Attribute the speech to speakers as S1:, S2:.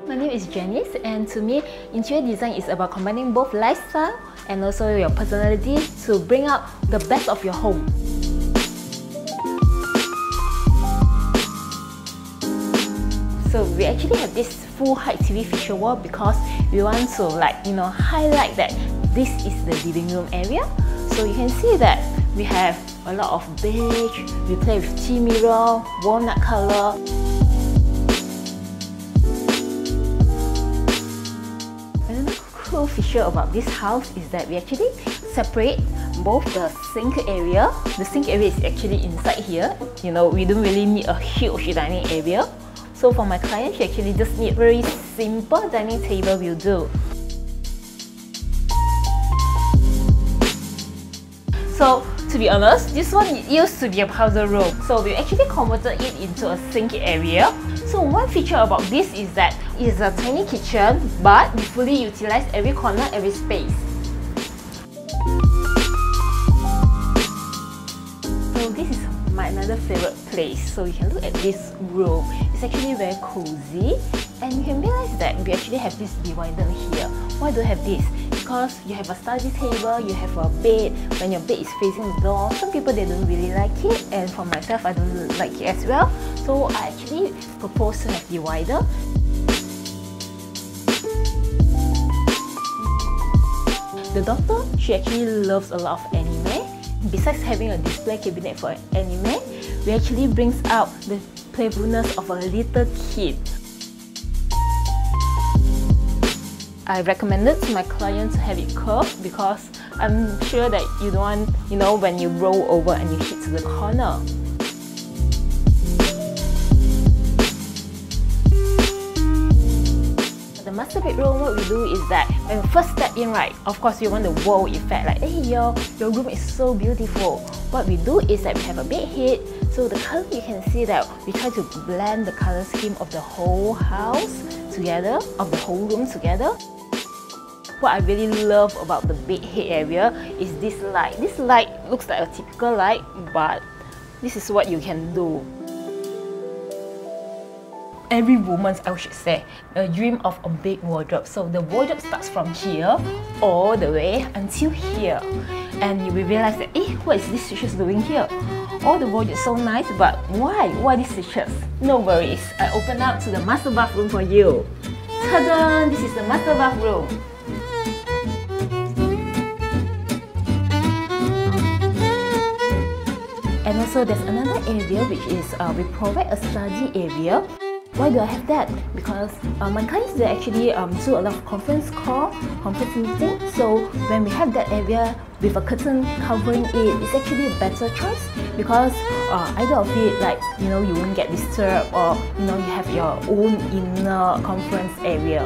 S1: my name is Janice, and to me, interior design is about combining both lifestyle and also your personality to bring out the best of your home. So we actually have this full height TV feature wall because we want to highlight that this is the living room area. So you can see that we have a lot of beige, we play with tea mirror, walnut color. Another cool feature about this house is that we actually separate both the sink area. The sink area is actually inside here. We don't really need a huge dining area. So for my client, she actually just need very simple dining table will do. So to be honest, this one used to be a powder room. So we actually converted it into a sink area. So one feature about this is that it's a tiny kitchen, but we fully utilize every corner, every space. So this is my another favorite place. So you can look at this room. It's actually very cozy, and you can realize that we actually have this divider here. Why do I have this? Because you have a study table, you have a bed. When your bed is facing the door, some people they don't really like it, and for myself I don't like it as well. So I actually propose to have divider. The daughter, she actually loves a lot of anime. Besides having a display cabinet for anime, we actually brings out the playfulness of a little kid. I recommended to my clients to have it curved because I'm sure that you don't want, when you roll over and you hit to the corner. The master bedroom, what we do is that when we first step in, right, of course we want the wow effect, like, hey, your room is so beautiful. What we do is that we have a bed head, so the color you can see that we try to blend the color scheme of the whole house together, of the whole room together. What I really love about the bed head area is this light. This light looks like a typical light, but this is what you can do. Every woman, I should say, dream of a big wardrobe. So the wardrobe starts from here all the way until here, and you will realize that, what is this stitches doing here? All the wardrobe is so nice, but why? Why these stitches? No worries, I open up to the master bathroom for you. Ta-da! This is the master bathroom. And also there's another area which is we provide a study area. Why do I have that? Because my clients, they actually do a lot of conference call, conference meeting. So when we have that area with a curtain covering it, it's actually a better choice because either of it, like, you won't get disturbed, or you have your own inner conference area.